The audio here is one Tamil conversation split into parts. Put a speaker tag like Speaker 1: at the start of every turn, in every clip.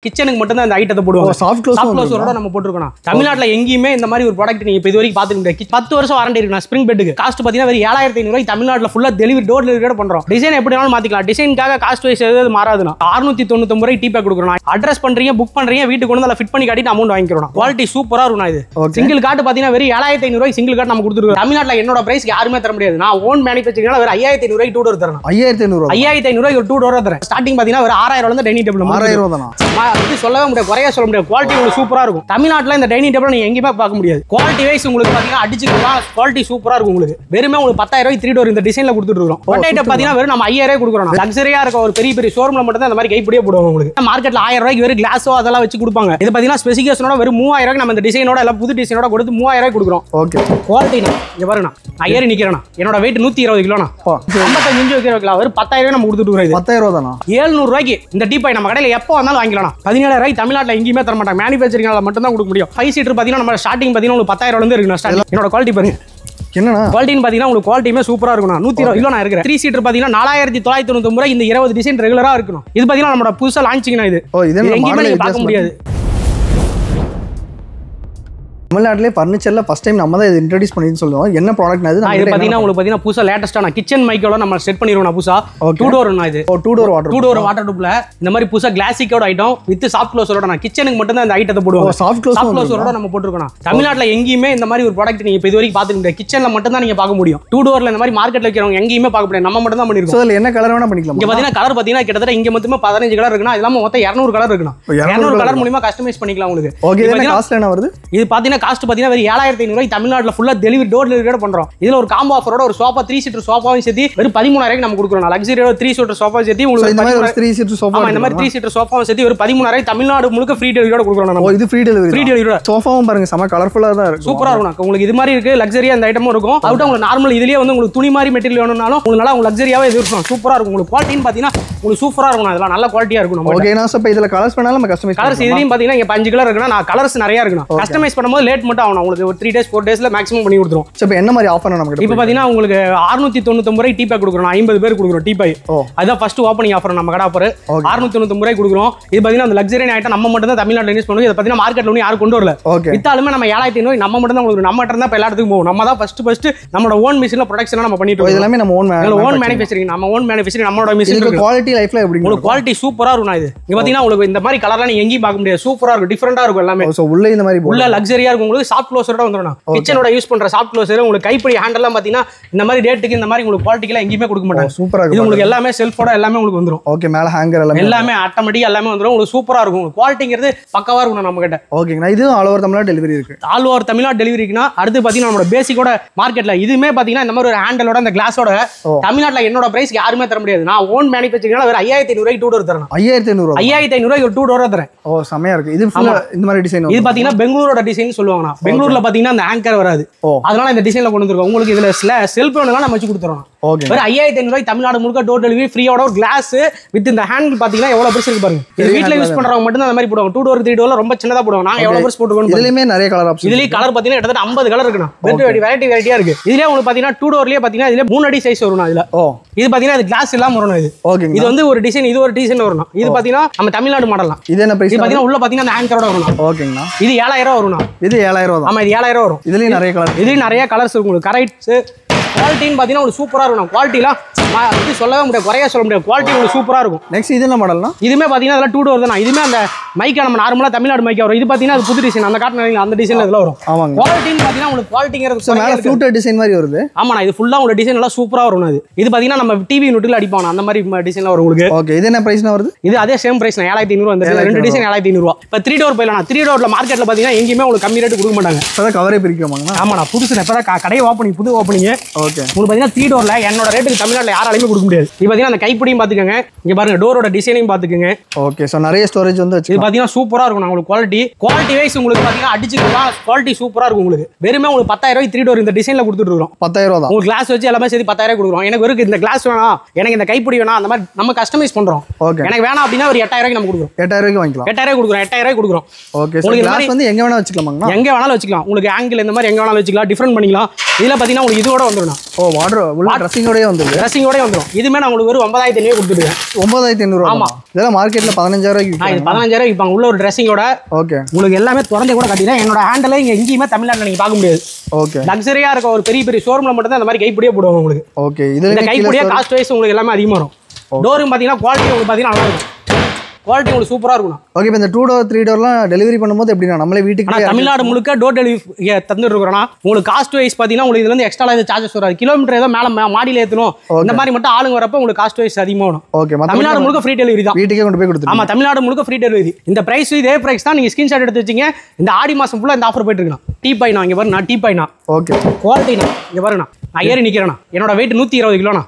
Speaker 1: கிச்சனுக்கு மட்டும் தான் இந்த ஐட்டத்தை போடுவாங்க. சாஃப்ட் க்ளோஸரோட நம்ம போட்டுருக்கோம். தமிழ்நாட்டுல எங்கேயுமே இந்த மாதிரி ஒரு ப்ராடக்ட் நீங்க இப்போ இது வரைக்கும் பாத்துக்கிட்டு 10 வருஷம் வாரண்டி இருக்கு. ஸ்ப்ரிங் பெட்டுக்கு காஸ்ட் பாத்தீங்கன்னா வெறும் 7500 தமிழ்நாட்டுல ஃபுல்லா டெலிவரி டோர் டெலிவரியோட பண்றோம். டிசைன் எப்படி வேணாலும் மாத்திக்கலாம். டிசைனுக்காக காஸ்ட் வைஸ் எதுவும் மாறாதுனா 699 ரூபாய் டீ பேக் கொடுக்குறோம். அட்ரஸ் பண்றீங்க, புக் பண்றீங்க, வீட்டுக்கு கொண்டு வந்து ஃபிட் பண்ணி காட்டிட்டு அமௌண்ட் வாங்கிக்கிறோம். குவாலிட்டி சூப்பரா இருக்கும். இது சிங்கிள் கார்டு பாத்தீங்கன்னா வெறும் 7500 ரூபாய் சிங்கிள் கார்டு நம்ம கொடுத்துருக்கோம். தமிழ்நாட்டுல என்னோட பிரைஸ் யாருமே தர முடியாது. நான் ஓன் மேனுஃபேக்சரிங்னால வெறும் 5500 ரூபாய் டூ டோர் தரேன். 5500 ரூபாய் ஒரு டூ டோர் தரேன். ஸ்டார்டிங் பாத்தீங்கன்னா ஒரு 6000 ரூபாயில இருந்து டைனிங் டேபிள் 6000 ரூபாய் தானா சொல்லவே முடியாது. குறைய சொல்ல முடியாது. குவாலிட்டி உங்களுக்கு சூப்பரா இருக்கும். தமிழ்நாட்டுல இந்த டைனிங் டேபிள் நீங்க எங்கேயுமே பார்க்க முடியாது. குவாலிட்டி வைஸ் உங்களுக்கு பாத்தீங்கன்னா அடிச்சுக்கலாம். குவாலிட்டி சூப்பரா இருக்கும். உங்களுக்கு வெறுமே உங்களுக்கு 10000 ரூபாய் 3 டோர் இந்த டிசைன்ல கொடுத்துட்டு இருக்கோம். பொட்டேட்டோ பாத்தீங்கன்னா வெறும் நம்ம 5000 ரூபாய் கொடுக்குறோம். லக்ஸரியா இருக்க ஒரு பெரிய பெரிய ஷோரூம்ல மட்டும் தான் இந்த மாதிரி கைப்பிடியே போடுவாங்க. உங்களுக்கு மார்க்கெட்ல 1000 ரூபாய்க்கு வெறும் கிளாஸோ அதெல்லாம் வச்சு கொடுப்பாங்க. இது பாத்தீங்கன்னா ஸ்பெசிஃபிகேஷனோட வெறும் 3000 ரூபாய்க்கு நம்ம இந்த டிசைனோட எல்லாம் புது டிசைனோட கொடுத்து 3000 ரூபாய் கொடுக்குறோம். ஓகே குவாலிட்டி இங்க பாருங்க. நான் ஏறி நிக்கிறேன். என்னோட வெயிட் 120 கிலோனா 55 கிலோ வெறும் 10000 ரூபாய் நம்ம கொடுத்துட்டு இருக்கோம். 10000 ரூபாய் தானா? 700 ரூபாய்க்கு இந்த டீ பாய் நம்ம கடையில எப்போ வந்தாலும் வாங்கிக்கலாம். 17000 ரூபாய் தமிழ்நாட்டுல எங்கேயுமே தர மாட்டாங்க. மேனுஃபேக்சரிங்கால மட்டும் தான் கொடுக்க முடியும். 5 சீட்டர் பாத்தீங்கன்னா நம்ம ஸ்டார்டிங் பாத்தீங்கன்னா உங்களுக்கு 10000 ரூபாயில இருந்து இருக்கு. என்னோட குவாலிட்டி பாருங்க. என்னன்னா குவாலிட்டின்னு பாத்தீங்கன்னா உங்களுக்கு குவாலிட்டியுமே சூப்பரா இருக்கும். 120 கிலோ நான் இருக்கிறேன். 3 சீட்டர் பாத்தீங்கன்னா 4999 ரூபாய் இந்த 20 டிசைன் ரெகுலரா இருக்கணும். இது பாத்தீங்கன்னா நம்ம புதுசா லான்ச்சிங்னா இது எங்கேயுமே நீங்க பார்க்க முடியாது.
Speaker 2: தமிழ்நாட்டிலே ஃபர்னிச்சர்ல ஃபர்ஸ்ட் டைம் நம்ம தான் இது இன்ட்ரோ듀ஸ் பண்ணின்னு சொல்லுவோம். என்ன ப்ராடக்ட் அது?
Speaker 1: இது பாத்தீங்கன்னா உங்களுக்கு பாத்தீங்கன்னா புதுசா லேட்டஸ்டான கிச்சன் மைக்கோட நம்ம செட் பண்ணிரோம். புதுசா 2 டோர் இது. 2 டோர் வாட்டர் டூப்ல இந்த மாதிரி புதுசா கிளாசிக்கோட ஐட்டம் வித் சாஃப்ட் க்ளோஸரோட நான் கிச்சனுக்கு மட்டும் தான் இந்த ஐட்டத்தை போடுவோம். சாஃப்ட் க்ளோஸரோட நம்ம போட்டுருக்கோம். தமிழ்நாட்டுல எங்கேயுமே இந்த மாதிரி ஒரு ப்ராடக்ட் நீங்க இப்போ இது வரைக்கும் பாத்துக்கிட்டு கிச்சன்ல மட்டும் தான் நீங்க பார்க்க முடியும். 2 டோர்ல இந்த மாதிரி மார்க்கெட்ல வைக்கிறவங்க எங்கேயுமே பார்க்க முடியாது. நம்ம மட்டும் தான் பண்ணிருக்கோம்.
Speaker 2: அதுல என்ன கலர் வேணா பண்ணிக்கலாம்.
Speaker 1: இங்க பாத்தீங்கன்னா கலர் பாத்தீங்கன்னா கிட்டத்தட்ட இங்க மட்டுமே 15 கலர் இருக்குனா இல்லாம மொத்தம் 200 கலர் இருக்குனா 200 கலர் மூலமா கஸ்டமைஸ் பண்ணிக்கலாம் உங்களுக்கு.
Speaker 2: ஓகே என்ன காஸ்ட் என்ன வருது?
Speaker 1: இது பாத்தீங்கன்னா காஸ்ட் பாத்தீங்கன்னா 7500 ரூபாய் தமிழ்நாட்டுல ஃபுல்லா டெலிவரி டோர் டெலிவரியோட பண்றோம். இதுல ஒரு காம்போ ஆஃபரோட ஒரு சோஃபா 3 சீட்டர் சோஃபாவும் சேர்த்து வெறும் 13000 ரூபாய்க்கு நம்ம கொடுக்குறோம். லக்ஸரியோட 3 சீட்டர் சோஃபா சேர்த்து உங்களுக்கு இந்த மாதிரி 3 சீட்டர் சோஃபா இந்த மாதிரி 3 சீட்டர் சோஃபாவும் சேர்த்து வெறும் 13000 ரூபாய் தமிழ்நாடு முழுக்க ஃப்ரீ டெலிவரியோட கொடுக்குறோம் நம்ம. இது ஃப்ரீ டெலிவரி. சோஃபாவும் பாருங்க செம கலர்ஃபுல்லா தான் இருக்கு. சூப்பரா இருக்கும். உங்களுக்கு இது மாதிரி இருக்கு லக்ஸரியா இந்த ஐட்டமும் இருக்கும். அவுட் உங்களுக்கு நார்மல் இதுலயே வந்து உங்களுக்கு துணி மாதிரி மெட்டீரியல் வேணும்னாலும் உங்களுக்கு நல்லா உங்களுக்கு லக்ஸரியாவே இது இருக்கும். சூப்பரா இருக்கும். உங்களுக்கு குவாலிட்டின்னு பாத்தீங்கன்னா உங்களுக்கு சூப்பரா இருக்கும். அதெல்லாம் நல்ல குவாலிட்டியா இருக்கும். நம்ம
Speaker 2: ஓகே நான் இப்ப இதுல கலர்ஸ் பண்ணாலும் நம்ம கஸ்டமைஸ்
Speaker 1: கலர்ஸ் இதுலயும் பாத்தீங்கன்னா இங்க 5 கலர் இருக்குனா நான் கலர்ஸ் நிறைய இருக்குனா கஸ்டமைஸ் பண்ணும்போது லேட் மட்டும் ஆகும். உங்களுக்கு ஒரு 3 டேஸ் 4 டேஸ்ல மேக்ஸிமம் பண்ணி கொடுத்துரும்.
Speaker 2: இப்போ என்ன மாதிரி ஆஃபர் நமக்கு
Speaker 1: இப்போ பாத்தீங்கன்னா உங்களுக்கு 699 ரூபாய் டீ பேக் கொடுக்குறோம். 50 பேர் கொடுக்குறோம் டீ பாய். அதான் ஃபர்ஸ்ட் ஓப்பனிங் ஆஃபர் நம்ம கடை ஆஃபர் 699 ரூபாய் கொடுக்குறோம். இது பாத்தீங்கன்னா அந்த லக்ஸரி ஐட்டம் நம்ம மட்டும் தான் தமிழ்நாட்டுல யூஸ் பண்ணுவோம். இது பாத்தீங்கன்னா மார்க்கெட்ல ஒண்ணு யாரும் கொண்டு வரல. வித்தாலுமே நம்ம 7500 ரூபாய் நம்ம மட்டும் தான் உங்களுக்கு நம்ம மட்டும் தான் எல்லா இடத்துக்கும் போவோம். நம்ம தான் ஃபர்ஸ்ட் நம்மளோட ஓன் மிஷின்ல ப்ரொடக்ஷன் நம்ம பண்ணிட்டு இருக்கோம். இதெல்லாம் நம்ம ஓன் மேனுஃபேக்சரிங் நம்ம ஓன் மேனுஃபேக்சரிங் நம்மளோட மிஷின் இருக்கு. குவாலிட்டி லைஃப்ல எப்படி உங்களுக்கு குவாலிட்டி சூப்பரா இருக்கும். இது இங்க பாத்தீங்கன்னா உங்களுக்கு இந்த மாதிரி கலர்லாம் நீங்க எங்கேயும் பார்க்க முடியாது. சூப்பரா இருக்கும். டிஃபரெண்டா இருக்கும் எல்லாமே. சோ உள்ள இந்த மாதிரி உள்ள லக்ஸரியா இருக்கும். உங்களுக்கு சாஃப்ட் க்ளோஸரோட வந்துரும். கிச்சனோட யூஸ் பண்ற சாஃப்ட் க்ளோஸர் உங்களுக்கு கைப்பிடி ஹேண்டல்லாம் பாத்தீங்கன்னா இந்த மாதிரி ரேட்டுக்கு இந்த மாதிரி உங்களுக்கு குவாலிட்டில எங்கேயுமே கொடுக்க மாட்டாங்க. சூப்பரா இருக்கும். இது உங்களுக்கு எல்லாமே செல்ஃபோட எல்லாமே உங்களுக்கு வந்துரும். ஓகே மேல ஹேங்கர் எல்லாமே ஆட்டோமேட்டிக் எல்லாமே வந்துரும். உங்களுக்கு சூப்பரா இருக்கும். குவாலிட்டிங்கிறது பக்கவா இருக்கும் நம்ம கிட்ட. ஓகேங்களா? இது ஆல் ஓவர் தமிழ்நாடு டெலிவரி இருக்கு. ஆல் ஓவர் தமிழ்நாடு டெலிவரி இருக்குனா அடுத்து பாத்தீங்கன்னா நம்ம பேசிக்கோட மார்க்கெட்ல இதுமே பாத்தீங்கன்னா இந்த மாதிரி ஒரு ஹேண்டலோட அந்த கிளாஸோட தமிழ்நாட்டுல என்னோட பிரைஸ் யாருமே தர முடியாது. நான் ஓன் மேனுஃபேக்சரிங்னால வேற 5500 ரூபாய்க்கு 2 டோர் தரேன். 5500 ரூபாய்க்கு ஒரு 2 டோர் தரேன். ஓ செமையா இருக்கு. இது ஃபுல்லா இந்த மாதிரி டிசைன். இது பாத்தீங்கன்னா பெங்களூரோட டிசைன் சொல்லுவாங்க. பெங்களூர்ல பாத்தீங்கன்னா அந்த ஹேங்கர் வராது. அதனால இந்த டிசைன்ல கொண்டு வந்திருக்கோம். உங்களுக்கு இதுல செல்ஃப் வேணும்னா நம்ம வச்சு கொடுத்துறோம். ஓகே வேற 5500 ரூபாய் தமிழ்நாடு முழுக்க டோர் டெலிவரி ஃப்ரீயோட ஒரு கிளாஸ் வித் இந்த ஹேண்டில் பாத்தீங்கன்னா எவ்வளவு பெருசு இருக்கு பாருங்க. இது வீட்ல யூஸ் பண்றவங்க மட்டும் தான் அந்த மாதிரி போடுவாங்க. 2 டோர் 3 டோர்ல ரொம்ப சின்னதா போடுவாங்க. நாங்க எவ்வளவு பெருசு போட்டுருக்கோம். இதுலயே நிறைய கலர் ஆப்ஷன். இதுலயே கலர் பாத்தீங்கன்னா கிட்டத்தட்ட 50 கலர் இருக்குனா. வெரைட்டியா இருக்கு. இதுலயே உங்களுக்கு பாத்தீங்கன்னா 2 டோர்லயே பாத்தீங்கன்னா இதுல 3 அடி சைஸ் வரும். இதுல இது பாத்தீங்கன்னா இது கிளாஸ் இல்லாம வரும். இது ஓகே இது வந்து ஒரு டிசைன் இது ஒரு டிசைன் வரும். இது பாத்தீங்கன்னா நம்ம தமிழ்நாடு மாடலாம். இது என்ன பிரைஸ்? இது பாத்தீங்கன்னா உள்ள பாத்தீங்கன்னா அந்த ஹேங்கரோட வரும். ஓகேங்களா? இது 7000 ரூபாய் வரும். இது 7000 ரூபாய். ஆமா இது 7000 வரும். இதுலயே நிறைய கலர். இதுலயே நிறைய கலர்ஸ் இருக்கு. உங்களுக்கு கரெக்ட் குவாலிட்டின்னு பாத்தீங்கன்னா உங்களுக்கு சூப்பரா இருக்கும். குவாலிட்டிலாம் சொல்லவே முடியாது. குறைய சொல்ல முடியாது. குவாலிட்டி உங்களுக்கு சூப்பரா இருக்கும். நெக்ஸ்ட் இது என்ன மாடல்னா? இதுமே பாத்தீங்கன்னா அதெல்லாம் 2 டோர் தான். இதுமே அந்த மைக்கா நம்ம நார்மலா தமிழ்நாடு மைக்கா வரும். இது பாத்தீங்கன்னா அது புது டிசைன். அந்த காட்டுன அந்த டிசைன்ல இதெல்லாம் வரும். ஆமாங்க. குவாலிட்டின்னு பாத்தீங்கன்னா உங்களுக்கு குவாலிட்டிங்கிறது மேல ஃப்ளூட்டட் டிசைன் மாதிரி வருது. ஆமாண்ணா இது ஃபுல்லா உங்களுக்கு டிசைன் எல்லாம் சூப்பரா வரும். இது பாத்தீங்கன்னா நம்ம டிவி நோட்டில் அடிப்பாங்க அந்த மாதிரி டிசைன்ல வரும் உங்களுக்கு. ஓகே இது என்ன பிரைஸ்னா வருது? இது அதே சேம் பிரைஸ் 7500 அந்த ரெண்டு டிசைன் 7500 ரூபாய். இப்போ 3 டோர் போயிடலாம். 3 டோர்ல மார்க்கெட்ல பாத்தீங்கன்னா எங்கேயுமே உங்களுக்கு கம்மி ரேட் கொடுக்க மாட்டாங்க. இப்பதான் கவரே பிரிக்குவாங்க. ஆமாண்ணா புதுசு இப்பதான் கடையை ஓப்பனிங் புது ஓப்பனிங். ஓகே உங்களுக்கு பாத்தீங்கன்னா 3 டோர்ல என்னோட ரேட்டுக்கு தமிழ்நாட்டுல யாராலையுமே கொடுக்க முடியாது. இது பாத்தீங்கன்னா அந்த கைப்பிடியும் பாத்துக்கங்க. இங்க பாருங்க டோரோட டிசைனையும் பாத்துக்கங்க. ஓகே சோ நிறைய ஸ்டோரேஜ் வந்து இது பாத்தீங்கன்னா சூப்பரா இருக்கும். உங்களுக்கு குவாலிட்டி வைஸ் உங்களுக்கு பாத்தீங்கன்னா அடிச்சுக்கலாம். குவாலிட்டி சூப்பரா இருக்கும். உங்களுக்கு வெறுமே உங்களுக்கு 10000 ரூபாய் 3 டோர் இந்த டிசைன்ல கொடுத்துட்டு இருக்கோம். 10000 ரூபாய் தான். உங்களுக்கு கிளாஸ் வச்சு எல்லாமே சேர்த்து 10000 ரூபாய் கொடுக்குறோம். எனக்கு வெறும் இந்த கிளாஸ் வேணாம், எனக்கு இந்த கைப்பிடி வேணாம், அந்த மாதிரி நம்ம கஸ்டமைஸ் பண்றோம். ஓகே எனக்கு வேணாம் அப்படின்னா ஒரு 8000 ரூபாய்க்கு நம்ம கொடுக்குறோம். 8000 ரூபாய்க்கு வாங்கிக்கலாம். 8000 ரூபாய் கொடுக்குறோம். 8000 ரூபாய் கொடுக்குறோம். ஓகே உங்களுக்கு கிளாஸ் வந்து எங்க வேணா வச்சுக்கலாமா? எங்க வேணாலும் வச்சுக்கலாம். உங்களுக்கு ஆங்கிள் இந்த மாதிரி எங்க வேணாலும் வச்சுக்கலாம். டிஃபரெண்ட் பண்ணிக்கலாம். இதுல பாத்தீங்கன்னா உங்களுக்கு இதோட வந்துடும்.
Speaker 2: ஓ வாட்டர் உள்ள ட்ரெஸ்ஸிங்கோடயே வந்துடும்.
Speaker 1: ட்ரெஸ்ஸிங்கோடய வந்துடும். இதுமே நான் உங்களுக்கு ஒரு 9500 கொடுத்துருக்கேன்.
Speaker 2: 9500. ஆமா, இதெல்லாம் மார்க்கெட்ல 15000
Speaker 1: இது 15000 விற்பாங்க உள்ள ஒரு ட்ரெஸ்ஸிங்கோட.
Speaker 2: ஓகே,
Speaker 1: உங்களுக்கு எல்லாமே திறந்தே கூட காட்டிடுறேன். என்னோட ஹேண்டில் இங்க எங்கேயுமே தமிழ்நாட்டில் நீங்க பார்க்க முடியாது.
Speaker 2: ஓகே,
Speaker 1: லக்ஸரியா இருக்க ஒரு பெரிய பெரிய ஷோரூம்ல மட்டும் தான் இந்த மாதிரி கைப்பிடியே போடுவாங்க உங்களுக்கு.
Speaker 2: ஓகே, இதுல
Speaker 1: கைப்பிடியே காஸ்ட் வைஸ் உங்களுக்கு எல்லாமே அதிகமாக வரும். டோரும் பாத்தீங்கன்னா குவாலிட்டி உங்களுக்கு பாத்தீங்கன்னா நல்லா இருக்கும். குவாலிட்டி உங்களுக்கு சூப்பரா இருக்கும்.
Speaker 2: ஓகே, இப்போ இந்த 2 door 3 doorலாம் டெலிவரி பண்ணும்போது எப்படின்னா நம்மளே வீட்டுக்கு
Speaker 1: தமிழ்நாடு முழுக்க டோர் டெலிவரி தந்துட்டு இருக்கிறோம்னா உங்களுக்கு காஸ்ட் வைஸ் பாத்தீங்கன்னா உங்களுக்கு இதுல இருந்து எக்ஸ்ட்ரா சார்ஜஸ் வராது. கிலோமீட்டர் ஏதோ மேல மாடியில ஏத்தணும் இந்த மாதிரி மட்டும் ஆளுங்க வரப்ப உங்களுக்கு காஸ்ட் வைஸ் அதிகமா வரும்.
Speaker 2: ஓகே,
Speaker 1: தமிழ்நாடு முழுக்க ஃப்ரீ டெலிவரி தான்.
Speaker 2: வீட்டுக்கே கொண்டு போய் கொடுத்துருங்க.
Speaker 1: ஆமா, தமிழ்நாடு முழுக்க ஃப்ரீ டெலிவரி. இந்த பிரைஸ் இதே பிரைஸ் தான். நீங்க ஸ்கிரீன்ஷாட் எடுத்து வச்சீங்க. இந்த ஆடி மாசம் ஃபுல்லா இந்த ஆஃபர் போயிட்டு இருக்கணும். டீ பைனா இங்க பாருங்க. டீ பைனா
Speaker 2: ஓகே,
Speaker 1: குவாலிட்டினா இங்க பாருங்க. நான் ஏறி நிக்கிறேனா. என்னோட வெயிட் 120 கிலோனா.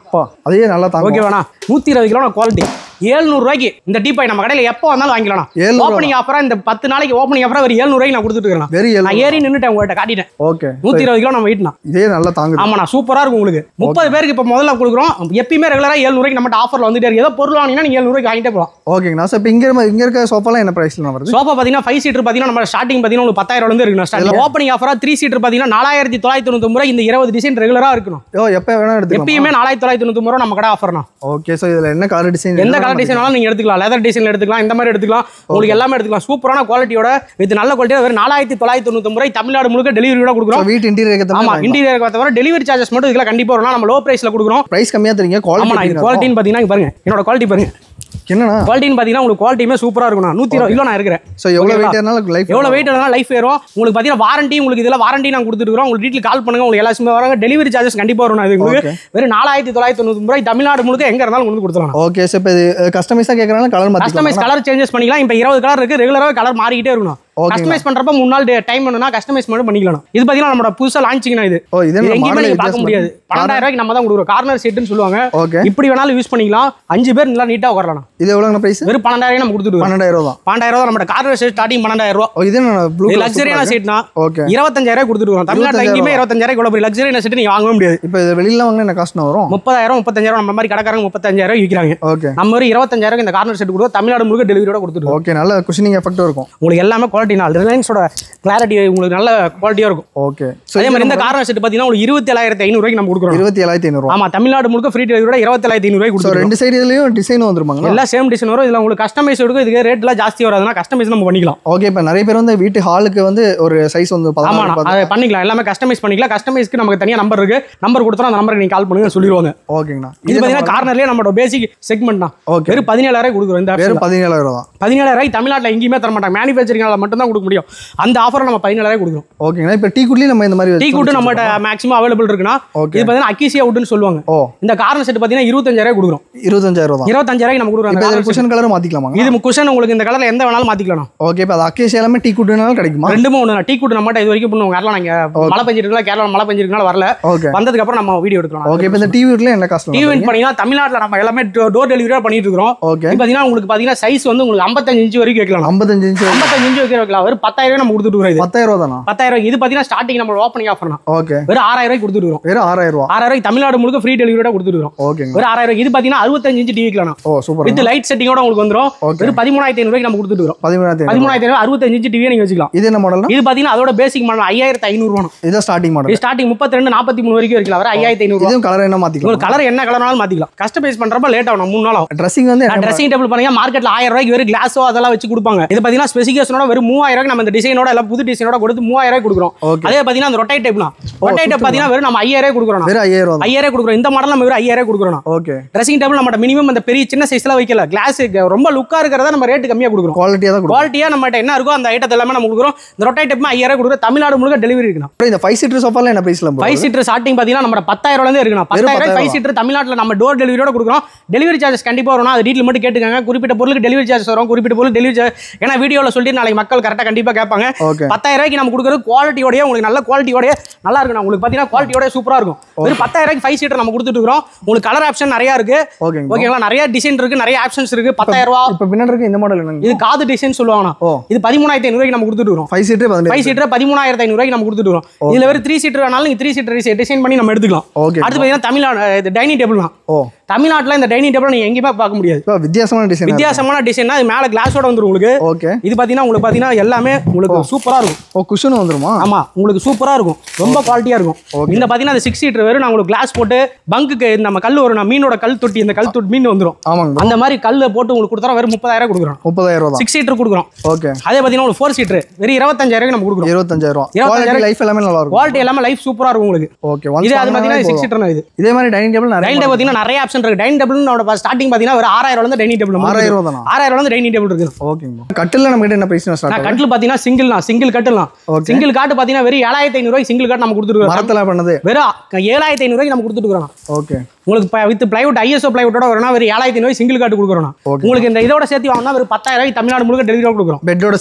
Speaker 2: அதே நல்லா தாங்க.
Speaker 1: ஓகேவாண்ணா, 120 கிலோனா குவாலிட்டி 700 ரூபாய்க்கு இந்த டீ பை நம்ம கடையில் எப்போ வந்தாலும் வாங்கிக்கலாம். ஓப்பனிங் ஆஃபரா இந்த 10 நாளைக்கு ஓப்பனிங் ஆஃபரா ஒரு 700 ரூபாய்க்கு நான் கொடுத்துட்டு இருக்கேன். நான் ஏறி நின்னுட்டேன் உங்கள்கிட்ட காட்டிட்டேன்.
Speaker 2: ஓகே,
Speaker 1: 120 கிலோ நம்ம வெயிட்னா
Speaker 2: இதே நல்லா தாங்க.
Speaker 1: ஆமாண்ணா, சூப்பரா இருக்கும் உங்களுக்கு. 30 பேருக்கு இப்போ முதல்ல கொடுக்குறோம். எப்பயுமே ரெகுலரா 700 ரூபாய்க்கு நம்ம ஆஃபர்ல வந்துட்டே இருக்கு. ஏதோ பொருள் வாங்கினா நீங்க 700 ரூபாய்க்கு வாங்கிட்டே போகலாம்.
Speaker 2: ஓகேங்கண்ணா. சார் இப்போ இங்க இருக்க சோஃபாலாம் என்ன பிரைஸ்ல வருது?
Speaker 1: சோஃபா பாத்தீங்கன்னா 5 சீட்டர் பாத்தீங்கன்னா நம்ம ஸ்டார்டிங் பாத்தீங்கன்னா உங்களுக்கு 10000 இருந்து இருக்குண்ணா. ஓப்பனிங் ஆஃபரா 3 சீட்டர் பாத்தீங்கன்னா 4999 ரூபாய். இந்த 20 டிசைன் ரெகுலரா இருக்கணும்.
Speaker 2: எப்போ வேணா எடுத்துக்கலாம்.
Speaker 1: எப்பயுமே 4999 ரூபாய் நம்ம கடை ஆஃபர்னா.
Speaker 2: ஓகே, சோ இதுல என்ன கலர் டிசைன்,
Speaker 1: எந்த கலர் டிசைனாலும் நீங்க எடுத்துக்கலாம். லெதர் டிசைன்ல எடுத்துக்கலாம், இந்த மாதிரி எடுத்துக்கலாம். உங்களுக்கு எல்லாமே எடுத்துக்கலாம். சூப்பரான குவாலிட்டியோட வித் நல்ல குவாலிட்டியோட வெறும் 4999 ரூபாய் தமிழ்நாடு முழுக்க டெலிவரியோட கொடுக்குறோம்.
Speaker 2: வீட்டு இன்டீரியர்
Speaker 1: ஆமா, இன்டீரியர் தவிர டெலிவரி சார்ஜஸ் மட்டும் இதுல கண்டிப்பா வரும். நம்ம லோ பிரைஸ்ல கொடுக்குறோம்.
Speaker 2: பிரைஸ் கம்மியா தரீங்க.
Speaker 1: குவாலிட்டின்னு பாத்தீங்கன்னா பாருங்க, என்னோட குவாலிட்டி பாருங்க.
Speaker 2: என்னன்னா
Speaker 1: குவாலிட்டின்னு பாத்தீங்கன்னா உங்களுக்கு குவாலிட்டியுமே சூப்பரா இருக்கும். 120 கிலோ நான் இருக்கிறேன்.
Speaker 2: சோ எவ்வளவு வெயிட் இருந்தாலும் லைஃப்
Speaker 1: லைஃப் ஏறும். உங்களுக்கு பாத்தீங்கன்னா வாரண்டி, உங்களுக்கு இதெல்லாம் வாரண்டி நான் கொடுத்துட்டு இருக்கோம். உங்களுக்கு டீடைல் கால் பண்ணுங்க. உங்களுக்கு எல்லாமே வராங்க. டெலிவரி சார்ஜஸ் கண்டிப்பா வரும். இது உங்களுக்கு வெறும் 4999 ரூபாய் தமிழ்நாடு முழுக்க எங்க இருந்தாலும் உங்களுக்கு கொடுத்துறலாம்.
Speaker 2: ஓகே, சோ இப்போ கஸ்டமைஸா கேக்குறாங்க, கலர் மாத்திக்கலாம்.
Speaker 1: கஸ்டமைஸ் கலர் சேஞ்சஸ் பண்ணிக்கலாம். இப்போ 20 கலர் இருக்கு. ரெகுலரா கலர் மாறிக்கிட்டே இருக்கணும். கஸ்டமைஸ் பண்றப்ப 3 நாள் டைம் வேணும்னா கஸ்டமைஸ் மட்டும் பண்ணிக்கலாம். இது பாத்தீங்கன்னா நம்ம புதுசா லான்ச்சிங்னா இது எங்கேயுமே நீங்க பார்க்க முடியாது. 12000 ரூபாய்க்கு நம்ம தான் கொடுக்குறோம். கார்னர் சீட்னு சொல்லுவாங்க. இப்படி வேணாலும் யூஸ் பண்ணிக்கலாம். 5 பேர் நல்லா நீட்டா உட்காரலாம்.
Speaker 2: இது எவ்வளவு பிரைஸ்?
Speaker 1: வெறும் 12000 நம்ம கொடுத்துட்டு
Speaker 2: 12000 தான்.
Speaker 1: 12000 நம்ம கார்னர் சீட் ஸ்டார்டிங் 12000 ரூபாய்.
Speaker 2: இது என்ன ப்ளூ
Speaker 1: லக்ஸரியான சீட்னா
Speaker 2: ஓகே
Speaker 1: 25000 கொடுத்துட்டு இருக்கோம். தமிழ்நாட்டுல எங்கேயுமே 25000 இவ்வளவு பெரிய லக்ஸரியான சீட் நீங்க வாங்கவே முடியாது.
Speaker 2: இப்போ இது வெளியில வாங்குனா என்ன காஸ்ட் வரும்?
Speaker 1: 30000 35000 நம்ம மாதிரி கடைக்காரங்க 35000 விக்கிறாங்க.
Speaker 2: ஓகே,
Speaker 1: நம்ம ஒரு 25000 இந்த கார்னர் செட் கொடுத்து தமிழ்நாடு முழுக்க டெலிவரியோட கொடுத்துட்டு.
Speaker 2: ஓகே, நல்ல குஷனிங் எஃபெக்ட் இருக்கும்.
Speaker 1: உங்களுக்கு எல்லாமே குவாலிட்டி நாள் ரிலையன்ஸோட கிளாரிட்டி உங்களுக்கு நல்ல குவாலிட்டியா இருக்கும்.
Speaker 2: ஓகே,
Speaker 1: அதே மாதிரி இந்த கார்னர் செட் பாத்தீங்கன்னா உங்களுக்கு 27500 ரூபாய்க்கு நம்ம கொடுக்குறோம்.
Speaker 2: 27500.
Speaker 1: ஆமா, தமிழ்நாடு முழுக்க ஃப்ரீ டெலிவரியோட 27500 ரூபாய்க்கு கொடுக்குறோம்.
Speaker 2: ரெண்டு சைடுலயும் டிசைன் வந்துருமாங்க.
Speaker 1: எல்லாம் சேம் டிசைன் வரும். இதுல உங்களுக்கு கஸ்டமைஸ் எடுக்கும். இதுக்கு ரேட்லாம் ஜாஸ்தி வராதுன்னா கஸ்டமைஸ் நம்ம பண்ணிக்கலாம்.
Speaker 2: ஓகே, இப்போ நிறைய பேர் வந்து வீட்டு ஹாலுக்கு வந்து ஒரு சைஸ் வந்து
Speaker 1: அதை பண்ணிக்கலாம். எல்லாமே கஸ்டமைஸ் பண்ணிக்கலாம். கஸ்டமைஸ்க்கு நமக்கு தனியா நம்பர் இருக்கு. நம்பர் கொடுத்தா அந்த நம்பருக்கு நீங்க கால் பண்ணுங்க சொல்லிடுவாங்க.
Speaker 2: ஓகேங்கண்ணா.
Speaker 1: இது பாத்தீங்கன்னா கார்னர்லயே நம்மளோட பேசிக் செக்மெண்ட் தான். வெறும் 17000 கொடுக்குறோம். இந்த
Speaker 2: வெறும் 17000 தான்.
Speaker 1: 17000 தமிழ்நாட்டில் எங்கேயுமே தர மாட்டாங்க. மேனுஃபேக்சரிங்கால மட்டும் தான் கொடுக்க முடியும். அந்த ஆஃபர் நம்ம 17000 கொடுக்குறோம்.
Speaker 2: ஓகேங்கண்ணா. இப்போ டீ குட்லயும் நம்ம இந்த மாதிரி
Speaker 1: டீ குட் நம்மகிட்ட மேக்ஸிமம் அவைலபிள் இருக்குன்னா இது பாத்தீங்கன்னா அக்கீசியா வுட்னு சொல்லுவாங்க. இந்த கார்னர் செட் பாத்தீங்கன்னா 25000 கொடுக்குறோம்.
Speaker 2: 25000 தான்.
Speaker 1: 25000 நம்ம கொடுக்குறோம்.
Speaker 2: இந்த குஷன் கலர் மாத்திக்கலாமா?
Speaker 1: இது குஷன் உங்களுக்கு இந்த கலர்ல எந்த வேணாலும் மாத்திக்கலாம்.
Speaker 2: ஓகே, இப்போ அது அக்கீசியா எல்லாமே டீ குட்னால கிடைக்குமா?
Speaker 1: ரெண்டுமே ஒண்ணு. டீ குட் நம்மகிட்ட இது வரைக்கும் பண்ணுவாங்க. யாரெல்லாம் நாங்க மழை பெஞ்சிருக்கா கேரளா மழை பெஞ்சிருக்கனால வரல. வந்ததுக்கு அப்புறம் நம்ம வீடியோ எடுக்கலாம்.
Speaker 2: ஓகே, இப்போ இந்த டீ வுட்ல என்ன காஸ்ட்?
Speaker 1: டீ வுட் பண்ணீங்கன்னா தமிழ்நாட்டுல நம்ம எல்லாமே டோர் டெலிவரியா பண்ணிட்டு இருக்கோம்.
Speaker 2: ஓகே,
Speaker 1: பாத்தீங்கன்னா உங்களுக்கு பாத்தீங்கன்னா சைஸ் வந்து உங்களுக்கு 55 இன்ச் வரைக்கும் வைக்கலாம்.
Speaker 2: 55 இன்ச்
Speaker 1: வைக்கலாம். வெறும் 10000 நம்ம கொடுத்துட்டு இருக்கோம்.
Speaker 2: 10000 தானா?
Speaker 1: 10000. இது பாத்தீங்கன்னா ஸ்டார்டிங் நம்ம ஓப்பனிங் ஆஃபர்னா
Speaker 2: ஓகே
Speaker 1: வெறும் 6000 கொடுத்துட்டு இருக்கோம்.
Speaker 2: வெறும் 6000.
Speaker 1: 6000 தமிழ்நாடு முழுக்க ஃப்ரீ டெலிவரியோட கொடுத்துட்டு இருக்கோம்.
Speaker 2: ஓகேங்க.
Speaker 1: வெறும் 6000. இது பாத்தீங்கன்னா 65 இன்ச் டிவி வைக்கலாம்.
Speaker 2: ஓ சூப்பர்.
Speaker 1: வித் லைட் செட்டிங்கோட உங்களுக்கு வந்துரும். வெறும் 13500 ரூபாய்க்கு நம்ம கொடுத்துட்டு இருக்கோம். 13500 65 இன்ச் டிவி நீங்க வச்சுக்கலாம்.
Speaker 2: இது என்ன மாடல்னா?
Speaker 1: இது பாத்தீங்கன்னா அதோட பேசிக் மாடல் 5500 ரூபாய்.
Speaker 2: இது ஸ்டார்டிங் மாடல்.
Speaker 1: இது ஸ்டார்டிங் 32 43 வரைக்கும் வைக்கலாம். வெறும் 5500 ரூபாய்.
Speaker 2: இது கலர் என்ன மாத்திக்கலாம்?
Speaker 1: உங்களுக்கு கலர் என்ன கலர்னாலும் மாத்திக்கலாம். கஸ்டமைஸ் பண்றப்ப லேட் ஆகும். 3 நாள் ஆகும்.
Speaker 2: ட்ரெஸ்ஸிங் வந்து
Speaker 1: ட்ரெஸ்ஸிங் டேபிள் பண்ணீங்க மார்க்கெட்ல 1000 ரூபாய்க்கு வெறும் கிளாஸோ அதெல்லாம் வச்சு கொடுப்பாங்க. இது பாத்தீங்கன்னா ஸ்பெசிஃபிகேஷனோட வெறும் 3000 ரூபாய்க்கு நம்ம இந்த டிசைனோட எல்லாம் புது டிசைனோட கொடுத்து 3000 ரூபாய்க்கு கொடுக்குறோம். அதே பாத்தீங்கன்னா அந்த ரொட்டேட் டைப்னா ரொட்டேட் டைப் பாத்தீங்கன்னா வெறும் நம்ம 5000 ரூபாய்க்கு கொடுக்குறோம்.
Speaker 2: வெறும் 5000
Speaker 1: 5000 கொடுக்குறோம். இந்த மாடல் நம்ம வெறும் 5000 கொடுக்குறோம்.
Speaker 2: ஓகே,
Speaker 1: ட்ரெஸ்ஸிங் டேபிள் நம்ம மினிமம் அந்த பெரிய சின்ன சைஸ்ல வைக்கல. கிளாஸ் ரொம்ப லுக்கா இருக்கிறத நம்ம ரேட் கம்மியா கொடுக்குறோம்.
Speaker 2: குவாலிட்டியா தான் கொடுக்குறோம்.
Speaker 1: குவாலிட்டியா நம்மட்ட என்ன இருக்கோ அந்த ஐட்டத்தை எல்லாமே நம்ம கொடுக்குறோம். இந்த ரொட்டேட் டைப் 5000 கொடுக்குறோம். தமிழ்நாடு முழுக்க டெலிவரி இருக்குண்ணா.
Speaker 2: இந்த 5 சீட்டர் சோஃபால என்ன பிரைஸ்ல?
Speaker 1: 5 சீட்டர் ஸ்டார்டிங் பாத்தீங்கன்னா நம்ம 10000 ரூபாயில இருக்குண்ணா. 10000 5 சீட்டர் தமிழ்நாட்டுல நம்ம டோர் டெலிவரியோட கொடுக்குறோம். டெலிவரி சார்ஜஸ் கண்டிப்பா வரும். அது டீடைல் மட்டும் கேட்டுக்கங்க. குறிப்பிட்ட பொருளுக்கு டெலிவரி சார்ஜஸ் வரும். குறிப்பிட்ட பொருள் டெலிவரி சார்ஜ் ஏன்னா வீடியோல சொல்லி நாளைக்கு மக்கள் கரெக்டா கண்டிப்பா கேட்பாங்க. 10000 ரூபாய்க்கு நம்ம கொடுக்குறது குவாலிட்டியோட உங்களுக்கு நல்ல குவாலிட்டியோட நல்லா இருக்குண்ணா. உங்களுக்கு பாத்தீங்கன்னா குவாலிட்டியோட சூப்பரா இருக்கும். வெறும் 10000 ரூபாய்க்கு 5 சீட்டர் நம்ம கொடுத்துட்டு இருக்கோம். உங்களுக்கு கலர் ஆப்ஷன் நிறைய இருக்கு. ஓகேங்களா? நிறைய டிசைன் இருக்கு, நிறைய ஆப்ஷன்ஸ் இருக்கு. 10000 ரூபாய்.
Speaker 2: இப்போ பின்னாடி இருக்கு இந்த மாடல் என்னங்க?
Speaker 1: இது காது டிசைன் சொல்லுவாங்கண்ணா. இது 13500 ரூபாய்க்கு நம்ம கொடுத்துட்டு இருக்கோம்.
Speaker 2: 5 சீட்டர்
Speaker 1: 13500 ரூபாய்க்கு நம்ம கொடுத்துட்டு இருக்கோம். இதுல வெறும் 3 சீட்டர் வேணாலும் நீங்க 3 சீட்டர் டிசைன் பண்ணி நம்ம எடுத்துக்கலாம். அடுத்து பாத்தீங்கன்னா தமிழ்நாடு டைனிங் டேபிள் தான். தமிழ்நாட்டுல இந்த டைனிங் டேபிள் நீங்க எங்கேயுமே பார்க்க முடியாது. வித்தியாசமான டிசைன் அது மேல கிளாஸோட வந்துரும் உங்களுக்கு.
Speaker 2: ஓகே.
Speaker 1: இது பாத்தீங்கன்னா உங்களுக்கு பாத்தீங்கன்னா எல்லாமே உங்களுக்கு சூப்பரா இருக்கும்.
Speaker 2: ஓ குஷன் வந்துருமா?
Speaker 1: ஆமா உங்களுக்கு சூப்பரா இருக்கும். ரொம்ப குவாலிட்டியா இருக்கும். இந்த பாத்தீங்கன்னா அந்த 6 சீட்டர் வெறும் நான் உங்களுக்கு கிளாஸ் போட்டு பங்குக்கு நம்ம கல் வரும் மீனோட கல் தொட்டி இந்த கல் தொட்டி மீன் வந்துரும்.
Speaker 2: ஆமாங்க.
Speaker 1: அந்த மாதிரி கல்ல போட்டு உங்களுக்கு கொடுத்தா வெறும் 30,000 கொடுக்குறோம்.
Speaker 2: 30,000 தான்.
Speaker 1: 6 சீட்டர் கொடுக்குறோம்.
Speaker 2: ஓகே.
Speaker 1: அதே பாத்தீங்கன்னா உங்களுக்கு 4 சீட்டர் வெறும் 25,000 நம்ம கொடுக்குறோம்.
Speaker 2: 25,000. குவாலிட்டி லைஃப் எல்லாமே நல்லா இருக்கும்.
Speaker 1: குவாலிட்டி எல்லாமே லைஃப் சூப்பரா இருக்கும் உங்களுக்கு.
Speaker 2: ஓகே.
Speaker 1: இது அது பாத்தீங்கன்னா 6 சீட்டர் இது.
Speaker 2: இதே மாதிரி டைனிங் டேபிள்
Speaker 1: டைனிங் டேபிள் பாத்தீங்கன்னா நிறைய ஆப்ஷன் இருக்கு. டைனிங் டேபிள் ஸ்டார்டிங் பாத்தீங்கன்னா ஒரு 6,000 இருந்து டைனிங் டேபிள்
Speaker 2: 6,000 தானா?
Speaker 1: 6,000 இருந்து டைனிங் டேபிள் இருக்கு.
Speaker 2: ஓகேங்க. கட்டில்ல நம்ம கிட்ட என்ன பிரைஸ் ஸ்டார்ட் ஆகுது?
Speaker 1: கட்டில் பாத்தீங்கன்னா சிங்கிள் கட்டலாம். சிங்கிள் காட் பாத்தீங்கன்னா வெறும் 7,500 சிங்கிள் காட் நம்ம கொடுத்துருக்கோம்.
Speaker 2: மரத்துல பண்ணது
Speaker 1: வெறும் 7,500 நம்ம கொடுத்துருக்கோம்.
Speaker 2: ஓகே.
Speaker 1: உங்களுக்கு வித் பிளைவுட் ஐஎஸ்ஓ பிளைவுட்டோட வரனா வெறும் 7,500 சிங்கிள் காட் கொடுக்குறோம். உங்களுக்கு இந்த இதோட சேர்த்து வாங்கினா ஒரு 10,000 தமிழ்நாடு முழுக்க டெலிவரி கொடுக்குறோம்.
Speaker 2: பெட்டோட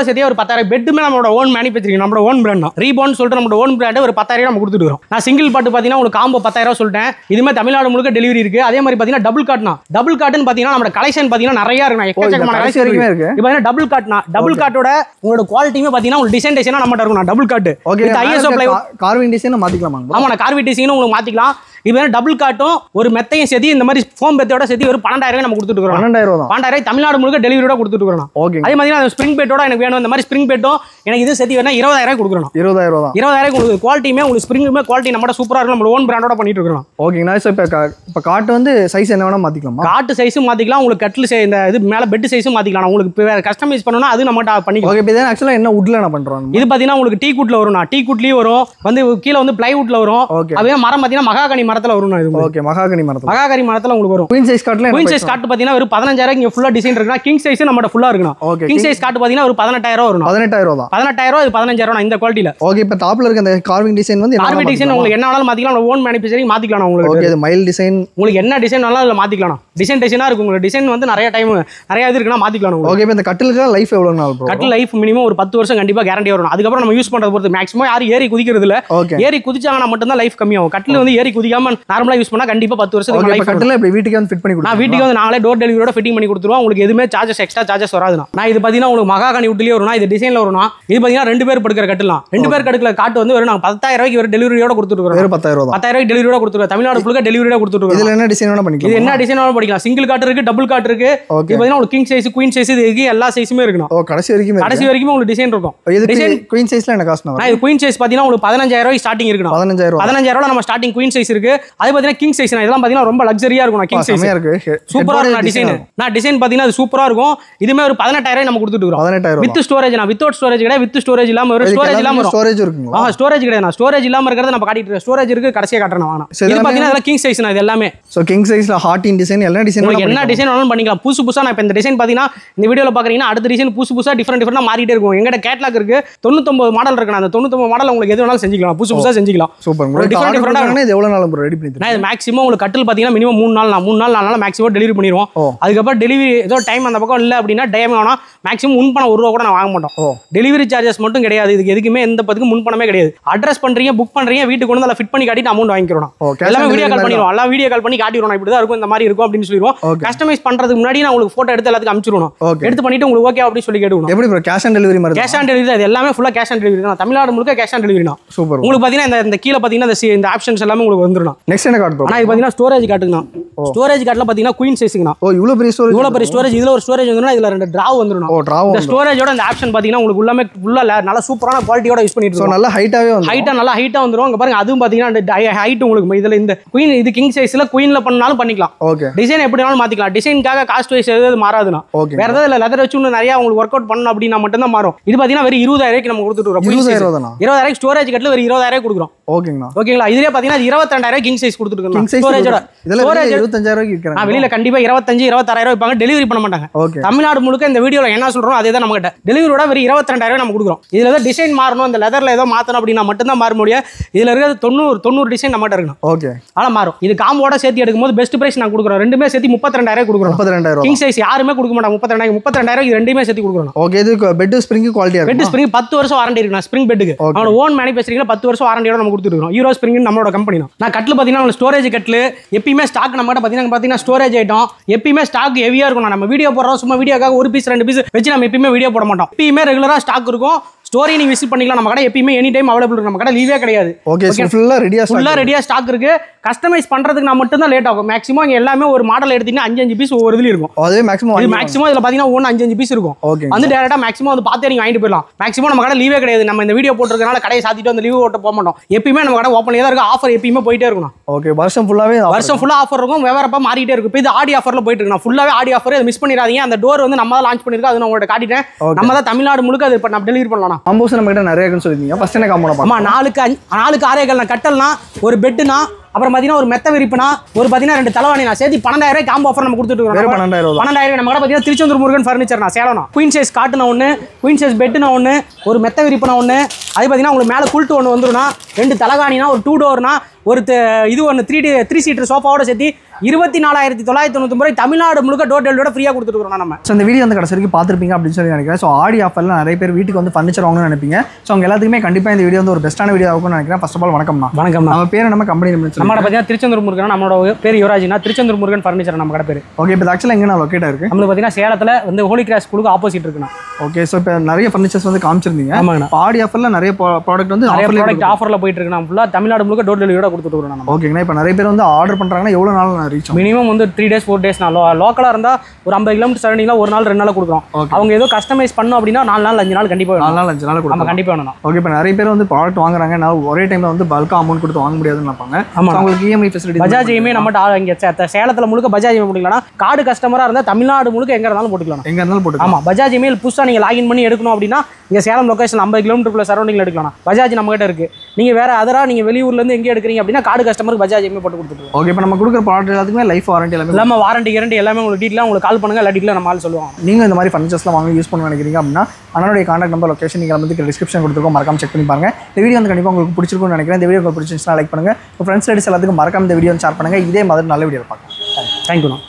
Speaker 2: சேர்த்து
Speaker 1: ஒரு 10,000. பெட்டுமே நம்மளோட ஓன் மேனுஃபேக்சரிங் நம்மளோட ஓன் பிராண்ட் தான். ரீபான் சொல்லிட்டு நம்மளோட ஓன் பிராண்ட் ஒரு 10,000 நம்ம கொடுத்துருக்கோம். நான் சிங்கிள் பாட்டு பாத்தீங்கன்னா உங்களுக்கு காம்போ 10,000 சொல்லிட்டேன். இதுமே தமிழ்நாடு முழுக்க டெலிவரி இருக்கு. அதே மாதிரி பாத்தீங்கன்னா டபுள் காட்னா டபுள் காட்னு பாத்தீங்கன்னா நம்ம கலெக்ஷன் பாத்தீங்கன்னா நிறைய இருக்கு. எக்கச்சக்கமான கலெக்ஷன் இருக்கு. இப்போ பாத்தீங்கன்னா டபுள் காட்னா டபுள் காட்டோட உங்களோட குவாலிட்டியுமே பாத்தீங்கன்னா உங்களுக்கு டிசைனா நம்மட்ட இருக்கும். Double cot with ISO plywood
Speaker 2: carving design மாத்திக்கலாமா?
Speaker 1: ஆமா நான் கார்விங் டிசைன் உங்களுக்கு மாத்திக்கலாம். இது டபுள் காட்டும் ஒரு மெத்தையும் சேர்த்து இந்த மாதிரி ஃபோம் பெத்தோட சேர்த்து ஒரு 12,000 நம்ம கொடுத்துட்டு இருக்கோம். 12,000 தமிழ்நாடு முழுக்க டெலிவரியோட கொடுத்துட்டு இருக்கோம். அதே மாதிரி ஸ்ப்ரிங் பெட்டோட எனக்கு வேணும் இந்த மாதிரி ஸ்ப்ரிங் பெட்டும் எனக்கு இது சேர்த்து வேணா 20,000 கொடுக்குறோம். 20,000 கொடுக்குது. குவாலிட்டியுமே உங்களுக்கு ஸ்ப்ரிங்குமே குவாலிட்டி நம்ம சூப்பரா இருக்கும். நம்ம ஓன் பிராண்டோட பண்ணிட்டு இருக்கோம்.
Speaker 2: ஓகேங்களா. இப்போ காட்டு வந்து சைஸ் என்ன வேணா மாத்திக்கலாமா?
Speaker 1: காட்டு சைஸும் மாத்திக்கலாம். உங்களுக்கு கட்டில் இந்த இது மேல பெட் சைஸும் மாத்திக்கலாம். உங்களுக்கு வேற கஸ்டமைஸ் பண்ணனும்னா அது நம்ம பண்ணிக்கலாம்.
Speaker 2: ஓகே. இப்போ ஆக்சுவலா என்ன வுட்ல நான் பண்றோம்?
Speaker 1: இது பாத்தீங்கன்னா உங்களுக்கு டீ குட்ல வரும். டீ குட்லயே வரும். வந்து கீழ வந்து பிளைவுட்ல வரும். அதே மரம் பாத்தீங்கன்னா மகாகனி மரத்துல வரும். இது ஓகே. மகாகனி மரத்துல உங்களுக்கு வரும்.
Speaker 2: குயின் சைஸ் காட்ல
Speaker 1: குயின் சைஸ் காட் பாத்தீங்கன்னா ஒரு 15,000 இங்க ஃபுல்லா டிசைன் இருக்குனா கிங் சைஸ் நம்மட்ட ஃபுல்லா இருக்குனா. கிங் சைஸ் காட் பாத்தீங்கன்னா ஒரு 18,000 வரும். 18,000 தான். 18,000 இது 15,000 இந்த குவாலிட்டில.
Speaker 2: ஓகே. இப்போ டாப்ல இருக்க அந்த கார்விங் டிசைன் வந்து
Speaker 1: கார்விங் டிசைன் உங்களுக்கு என்ன வேணாலும் மாத்திக்கலாம். நம்ம ஓன் மேனுஃபேக்சரிங் மாத்திக்கலாம் உங்களுக்கு.
Speaker 2: ஓகே. இது மைல் டிசைன்
Speaker 1: உங்களுக்கு என்ன டிசைன் வேணாலும் அதுல மாத்திக்கலாம். டிசைனா இருக்கும். உங்களுக்கு டிசைன் வந்து நிறைய டைம் நிறைய இது இருக்குனா மாத்திக்கலாம் உங்களுக்கு.
Speaker 2: ஓகே. இப்போ இந்த கட்டிலுக்கு லைஃப் எவ்வளவு நாள் ப்ரோ?
Speaker 1: கட்டில் லைஃப் மினிமம் ஒரு 10 வருஷம் கண்டிப்பா கேரண்டி வரும். அதுக்கு அப்புறம் நம்ம யூஸ் பண்றது பொறுத்து மேக்ஸிமம் யாரும் ஏறி குதிக்கிறது இல்ல. ஏறி குதிச்சாங்கன்னா மட்டும் தான் லைஃப் கம்மியாகும். கட்டில் வந்து ஏறி குதிக்காம நார்மலா யூஸ் பண்ணா கண்டிப்பா 10 வருஷத்துக்கு லைஃப்.
Speaker 2: கட்டில் இப்ப வீட்டுக்கு வந்து ஃபிட் பண்ணி கொடுத்துருவோம்.
Speaker 1: நான் வீட்டுக்கு வந்து நாங்களே டோர் டெலிவரியோட ஃபிட்டிங் பண்ணி கொடுத்துருவோம். உங்களுக்கு எதுவுமே சார்ஜஸ் எக்ஸ்ட்ரா சார்ஜஸ் வராதுண்ணா. நான் இது பாத்தீங்கன்னா உங்களுக்கு மகாகனி வுட்லயே வரும்னா இது டிசைன்ல வரும்னா இது பாத்தீங்கன்னா 2 பேர் படுக்கிற கட்டலாம். 2 பேர் கடுக்கல காட்டு வந்து வெறும் 10,000 ஒரு டெலிவரியோட கொடுத்துருக்கோம். வெறும் 10,000 டெலிவரியோட கொடுத்துருக்கோம். தமிழ்நாடு ஃபுல்லா டெலிவரியோட கொடுத்துருக்கோம்.
Speaker 2: இதுல என்ன டிசைன் வேணா பண்ணிக்கலாம்.
Speaker 1: இது என்ன டிசைன் வேணா பண்ணிக்கலாம். சிங்கிள் காட் இருக்கு, டபுள் காட் இருக்கு. இது பாத்தீங்கன்னா உங்களுக்கு கிங் சைஸ், குயின் சைஸ் இது எல்லா சைஸுமே இருக்குண்ணா.
Speaker 2: ஓ கடைசி வரைக்கும்
Speaker 1: உங்களுக்கு டிசைன் இருக்கும். இது டிசைன்
Speaker 2: குயின் சைஸ்ல என்ன காஸ்ட்னா?
Speaker 1: இது குயின் சைஸ் பாத்தீங்கன்னா உங்களுக்கு 15,000 ஸ்டார்டிங் இருக்குண்ணா. 15,000 நம்ம ஸ்டார்டிங் குயின் சைஸ் இருக்கு. அது பாத்தீங்கன்னா கிங் சைஸ் இதெல்லாம் பாத்தீங்கன்னா ரொம்ப லக்ஸரியா இருக்கும். கிங் சைஸ் சூப்பரா இருக்கும் டிசைன். நான் டிசைன் பாத்தீங்கன்னா அது சூப்பரா இருக்கும். இதுமே ஒரு 18,000 நம்ம கொடுத்துட்டு இருக்கோம். 18,000 வித் ஸ்டோரேஜ். நான் வித்அவுட் ஸ்டோரேஜ் கிடையாது. வித் ஸ்டோரேஜ் இல்லாம ஒரு ஸ்டோரேஜ் இல்லாம
Speaker 2: ஸ்டோரேஜ் இருக்குங்களா?
Speaker 1: ஸ்டோரேஜ் கிடையாது. நான் ஸ்டோரேஜ் இல்லாம இருக்கிறத நம்ம காட்டிட்டு இருக்கேன். ஸ்டோரேஜ் இருக்கு கடைசியா காட்டறேன் வாங்க. இது பாத்தீங்கன்னா அதெல்லாம் கிங் சைஸ் இது எல்லாமே.
Speaker 2: சோ கிங் சைஸ்ல ஹார்ட் இன் டிசைன் என்ன டிசைன்
Speaker 1: என்ன டிசைன் வேணாலும் பண்ணிக்கலாம். புதுசா நான் இப்ப இந்த டிசைன் பாத்தீங்கன்னா இந்த வீடியோல பாக்குறீங்கன்னா அடுத்த டிசைன் புதுசா டிஃபரெண்டா மாறிட்டே இருக்கும். எங்கட கேட்டலாக் இருக்கு 99 மாடல் இருக்கு. அந்த 99 மாடல் உங்களுக்கு எது வேணாலும் செஞ்சுக்கலாம். புதுசா செஞ்சுக்கலாம். சூப்பர். டிஃபரெண்டா இது
Speaker 2: எவ்வளவு நாள் ரெடி பண்ணி
Speaker 1: நான் மேக்ஸிமம் உங்களுக்கு கட்டில் பாத்தீங்கன்னா மினிமம் 3 நாள் 4 நாள் மேக்ஸிமம் டெலிவரி பண்ணிடுவோம். அதுக்கப்புறம் டெலிவரி ஏதோ டைம் அந்த பக்கம் இல்ல அப்படின்னா டைம் ஆனா மேக்ஸிமம் முன்பணம் ₹1 கூட நான் வாங்க மாட்டோம். டெலிவரி சார்ஜஸ் மட்டும் கிடையாது. இதுக்கு எதுக்குமே எந்த பத்துக்கு முன்பணமே கிடையாது. அட்ரஸ் பண்றீங்க, புக் பண்றீங்க, வீட்டுக்கு கொண்டு வந்து ஃபிட் பண்ணி காட்டிட்டு அமௌண்ட் வாங்கிக்கிறோம். எல்லாமே வீடியோ கால் பண்ணிடுவோம். எல்லாம் வீடியோ கால் பண்ணி காட்டிடுவோம். இப்படி தான் இருக்கும், இந்த மாதிரி இருக்கும் அப்படின்னு சொல்லிடுவோம். கஸ்டமைஸ் பண்றதுக்கு முன்னாடி நான் உங்களுக்கு போட்டோ எடுத்து எல்லாத்துக்கும் அனுப்பிச்சிடுவோம். எடுத்து பண்ணிட்டு உங்களுக்கு ஓகே அப்படி சொல்லி கேட்டுவோம்.
Speaker 2: எப்படி ப்ரோ கேஷ் ஆன் டெலிவரி மாதிரி?
Speaker 1: கேஷ் ஆன் டெலிவரி அது எல்லாமே ஃபுல்லா கேஷ் ஆன் டெலிவரி தான். தமிழ்நாடு முழுக்க கேஷ் ஆன் டெலிவரி தான். சூப்பர். உங்களுக்கு பாத்தீங்கன்னா இந்த கீழ பாத்தீங்கன்னா இந்த ஆப்ஷன்ஸ் எல்லாமே உங்களுக்கு வந்துரும்.
Speaker 2: நெக்ஸ்ட் என்ன கார்டு ப்ரோ?
Speaker 1: நான் இது பாத்தீங்கன்னா ஸ்டோரேஜ் காட்டுங்க. ஸ்டோரேஜ் கார்டுல பாத்தீங்கன்னா குயின் சைஸ்ங்கனா.
Speaker 2: ஓ இவ்வளவு பெரிய
Speaker 1: ஸ்டோரேஜ். இதுல ஒரு ஸ்டோரேஜ் வந்துரும். இதுல ரெண்டு டிராவ் வந்துரும். ஓ டிராவ். இந்த ஸ்டோரேஜோட இந்த ஆப்ஷன் பாத்தீங்கன்னா உங்களுக்கு உள்ளமே ஃபுல்லா நல்ல சூப்பரான குவாலிட்டியோட யூஸ் பண்ணிட்டு இருக்கோம்.
Speaker 2: நல்ல ஹைட்டாவே வந்து
Speaker 1: நல்ல ஹைட்டா வந்துரும். அங்க பாருங்க அதுவும் பாத்தீங்கன்னா ஹைட் உங்களுக்கு இதுல இந்த குயின் இது கிங் சைஸ்ல குயின்ல பண்ணாலும் பண்ணிக்கலாம். ஓகே. டிசைன் எப்படி வேணாலும் மாத்திக்கலாம். டிசைனுக்காக காஸ்ட் வைஸ் எதாவது மாறாதுனா. வேற ஏதாவது லெதர் வச்சு இன்னும் நிறைய உங்களுக்கு ஒர்க் அவுட் பண்ணனும் அப்படினா மட்டும் தான் மாறும். இது பாத்தீங்கன்னா வெறும் 20,000க்கு நம்ம கொடுத்துட்டு இருக்கோம். 20,000 ஸ்டோரேஜ் கட்டல வெறும் 20,000 கொடுக்குறோம்.
Speaker 2: ஓகேங்களா.
Speaker 1: ஓகேங்களா. இதுலயே பாத்தீங்கன்னா 22,000 கிங் சைஸ் கொடுத்துட்டு இருக்கோம். ஸ்டோரேஜோட
Speaker 2: இதெல்லாம் 25,000 விக்கறாங்க.
Speaker 1: வெளியில கண்டிப்பா 25 26,000 வைப்பாங்க. டெலிவரி பண்ண மாட்டாங்க. தமிழ்நாடு முழுக்க இந்த வீடியோல என்ன சொல்றோம் அதே தான் நம்ம கிட்ட. டெலிவரியோட வெறும் 22,000 நம்ம கொடுக்குறோம். இதுல ஏதோ டிசைன் மாறணும், இந்த லெதர்ல ஏதோ மாத்தணும் அப்படினா மட்டும் தான் மாற முடியும். இதுல இருக்கிறது 90 டிசைன் நம்ம கிட்ட இருக்கு. ஓகே. ஆனா மாறும். இது காம்போட சேர்த்து எடுக்கும்போது பெஸ்ட் பிரைஸ் நான் கொடுக்குறோம். ரெண்டுமே சேர்த்து 32,000 கொடுக்குறோம். 32,000 கிங் சைஸ் யாருமே கொடுக்க மாட்டாங்க. 32,000 இது ரெண்டுமே சேர்த்து கொடுக்குறோம். ஓகே. இது பெட் ஸ்ப்ரிங் குவாலிட்டியா இருக்கு. பெட் ஸ்ப்ரிங் 10 வருஷம் வாரண்டி இருக்கு. நான் ஸ்ப்ரிங் பெட்டுக்கு அவனோட ஓன் மேனுஃபேக்சரிங்ல 10 வருஷம் வாரண்டியோட நம்ம கொடுத்துட்டு ஹீரோ ஸ்ப்ரிங் நம்மளோட கம்பெனி தான். நான் கட்டில் பாத்தீங்கன்னா ஸ்டோரேஜ் கட்டில் எப்பயுமே ஸ்டாக் நம்ம கிட்ட பாத்தீங்கன்னா ஸ்டோரேஜ் ஐட்டம் எப்பயுமே ஸ்டாக் ஹெவியா இருக்கும். நம்ம வீடியோ போடுறோம் சும்மா வீடியோக்காக ஒரு பீஸ் 2 பீஸ் வச்சு நம்ம எப்பயுமே வீடியோ போட மாட்டோம். எப்பயுமே ரெகுலரா ஸ்டாக் இருக்கும். ஸ்டோரி நீங்க விசிட் பண்ணிக்கலாம். நம்ம கடை எப்பயுமே எனி டைம் அவைலபிள் இருக்கு. நம்ம கடை லீவே கிடையாது.
Speaker 2: ஓகே, ஃபுல்லா ரெடியா
Speaker 1: ஸ்டாக் இருக்கு. கஸ்டமைஸ் பண்றதுக்கு நான் மட்டும் தான் லேட் ஆகும். மேக்ஸிமம் இங்க எல்லாமே ஒரு மாடல் எடுத்தீங்கன்னா 5 பீஸ் ஒவ்வொரு இதுல இருக்கும்.
Speaker 2: அதே மேக்ஸிமம்
Speaker 1: இதுல பாத்தீங்கன்னா 5 பீஸ் இருக்கும். வந்து டைரக்டா மேக்ஸிமம் வந்து பார்த்தே நீங்க வாங்கிட்டு போயிடலாம். மேக்ஸிமம் நம்ம கடை லீவே கிடையாது. நம்ம இந்த வீடியோ போட்டுருக்கனால கடையை சாத்திட்டு அந்த லீவ் ஓட்ட போக மாட்டோம். எப்பயுமே நம்ம கடை ஓப்பன்ல தான் இருக்கு. ஆஃபர் எப்பயுமே போயிட்டே இருக்கும்.
Speaker 2: ஓகே, வருஷம் ஃபுல்லா
Speaker 1: ஆஃபர் இருக்கும். விவரப்பா மாறிட்டே இருக்கும். இது ஆடி ஆஃபர்ல போயிட்டு இருக்கு. ஃபுல்லாவே ஆடி ஆஃபர். மிஸ் பண்ணிடாதீங்க. அந்த டோர் வந்து நம்ம தான் லான்ச் பண்ணிருக்கோம். அது நான் உங்களுக்கு காட்டிட்டேன். நம்ம தான் தமிழ்நாடு முழுக்க அது நம்ம டெலிவரி பண்ணலாம்.
Speaker 2: காம்போஸ் நம்ம கிட்ட நிறைய இருக்குன்னு சொல்லிருந்தீங்க. ஃபர்ஸ்ட் என்ன காம்போ
Speaker 1: ஆமா, 4 6 கட்டல்னா, ஒரு பெட்னா, அப்புறம் பாத்தீங்கன்னா ஒரு மெத்த விரிப்புனா, ஒரு பாத்தீங்கன்னா 2 தலைவாணி நான் சேர்த்து 12,000 காம்போ ஆஃபர் நம்ம கொடுத்துட்டு இருக்கோம். 12,000 நம்ம கடை பாத்தீங்கன்னா திருச்செந்தூர் முருகன் ஃபர்னிச்சர் நான் சேலம். குயின் சைஸ் காட்டுனா ஒன்று, குயின் சைஸ் பெட்னா ஒன்று, ஒரு மெத்த விரிப்புனா ஒன்று, அது பாத்தீங்கன்னா உங்களுக்கு மேலே குல்ட்டு ஒன்று வந்துரும்னா, 2 தலைகாணினா, ஒரு 2 டோர்னா, ஒரு இது ஒன்று 3 சீட்டர் சோஃபாவோட சேர்த்து 24,999 தமிழ்நாடு முழுக்க டோர் டெலிவரியோட ஃப்ரீயா கொடுத்துட்டு இருக்கோம் நம்ம.
Speaker 2: ஸோ இந்த வீடியோ வந்து கடைசி வரைக்கும் பார்த்துருப்பீங்க அப்படின்னு சொல்லி நினைக்கிறேன். ஸோ ஆடி ஆஃபர்ல நிறைய பேர் வீட்டுக்கு வந்து ஃபர்னிச்சர் வாங்கணும்னு நினைப்பீங்க. ஸோ அவங்க எல்லாத்துக்குமே கண்டிப்பாக இந்த வீடியோ வந்து ஒரு பெஸ்ட்டான வீடியோ ஆகும்னு நினைக்கிறேன். ஃபர்ஸ்ட் ஆஃப் ஆல் வணக்கம். நம்ம பேர் நம்ம கம்பெனி
Speaker 1: நம்ம பார்த்தீங்கன்னா திருச்செந்தூர் முருகன். நம்மளோட பேர் யுவராஜ்னா, திருச்செந்தூர் முருகன் ஃபர்னிச்சர் நம்ம கடை பேர்.
Speaker 2: ஓகே, இப்போ ஆக்சுவலாக எங்கே லொக்கேட் இருக்கு?
Speaker 1: நம்மளுக்கு பார்த்தீங்கன்னா சேலத்தில் வந்து ஹோலி கிராஸ் ஸ்கூலுக்கு ஆப்போசிட் இருக்குண்ணா.
Speaker 2: ஓகே, ஸோ இப்போ நிறைய ஃபர்னிச்சர்ஸ் வந்து காமிச்சிருந்தீங்க.
Speaker 1: ஆமாங்கண்ணா.
Speaker 2: ஆடி ஆஃபர்ல நிறைய ப்ராடக்ட் வந்து
Speaker 1: ஆஃபர்ல போயிட்டு இருக்கு. நம்ம ஃபுல்லாக தமிழ்நாடு முழுக்க டோர் டெலிவரியோட கொடுத்துட்டு இருக்கோம்.
Speaker 2: ஓகேங்கண்ணா. இப்போ நிறைய பேர் வந்து ஆர்டர் பண்ணுறாங்கன்னா எவ்வளோ நாள் ரீச்?
Speaker 1: மினிமம் வந்து 3 days 4 days. லோக்கலாக இருந்தால் ஒரு 50 கிலோமீட்டர் சரௌண்டிங்ல ஒரு நாள் 2 நாள் கொடுக்குறோம். அவங்க ஏதோ கஸ்டமைஸ் பண்ணோம் அப்படின்னா 4 நாள் 5 நாள் கண்டிப்பாக
Speaker 2: 4 நாள் 5 நாள்
Speaker 1: நம்ம கண்டிப்பாக வேணும்.
Speaker 2: ஓகே, இப்போ நிறைய பேர் வந்து ப்ராடக்ட் வாங்குறாங்க. நான் ஒரே டைம்ல வந்து பல்கா அமௌண்ட் கொடுத்து வாங்க முடியாதுன்னு நினைப்பாங்க. அவங்களுக்கு இஎம்ஐ ஃபெசிலிட்டி
Speaker 1: பஜாஜ் இஎம்ஐ நம்ம இங்கே சேலத்தில் முழுக்க பஜாஜ் இஎம்ஐ போட்டுக்கலாம். கார்டு கஸ்டமராக இருந்தால் தமிழ்நாடு முழுக்க எங்கே இருந்தாலும் போட்டுக்கலாம்.
Speaker 2: எங்கே இருந்தாலும் போட்டுக்கலாம்.
Speaker 1: ஆமாம், பஜாஜ் இமெயில் புதுசாக நீங்கள் லாகின் பண்ணி எடுக்கணும் அப்படின்னா இங்கே சேலம் லொகேஷன் 50 கிலோமீட்டருக்குள்ள சரௌண்டிங்கில் எடுக்கலாம். பஜாஜ் நம்ம கிட்ட இருக்கு. நீங்கள் வேற அதராக நீங்கள் வெளியூர்லேருந்து எங்கே எடுக்கிறீங்க அப்படின்னா கார்டு கஸ்டமருக்கு பஜாஜ் இஎம்ஐ போட்டு கொடுத்துருவோம்.
Speaker 2: ஓகே, இப்போ நம்ம கொடுக்குற ப்ராடக்ட் எல்லாத்துக்குமே லைஃப் வாரண்டி
Speaker 1: எல்லாமே வாரண்டி கேரண்டி எல்லாமே உங்களுக்கு டீட்டெயிலாக உங்களுக்கு கால் பண்ணுங்க. எல்லா டீட்டெயிலும் நம்ம ஆள் சொல்லுவோம்.
Speaker 2: நீங்கள் இந்த மாதிரி ஃபர்னிச்சர்ஸ்லாம் வாங்க யூஸ் பண்ண நினைக்கிறீங்க அப்படின்னா அண்ணனுடைய கான்டாக்ட் நம்பர் லொகேஷன் நீங்கள் வந்து டிஸ்கிரிப்ஷன் கொடுத்துருக்கோம். மறக்காம செக் பண்ணி பாருங்க. இந்த வீடியோ வந்து கண்டிப்பாக உங்களுக்கு பிடிச்சிருக்கும்னு நினைக்கிறேன். இந்த வீடியோ உங்களுக்கு பிடிச்சிருந்துச்சுன்னா லைக் பண்ணுங்க. உங்கள் ஃப்ரெண்ட்ஸ் எல்லாத்துக்கும் மறக்காம இந்த வீடியோ ஷேர் பண்ணுங்க. இதே மாதிரி நல்ல வீடியோ பார்க்கலாம்.
Speaker 1: தேங்க்யூ.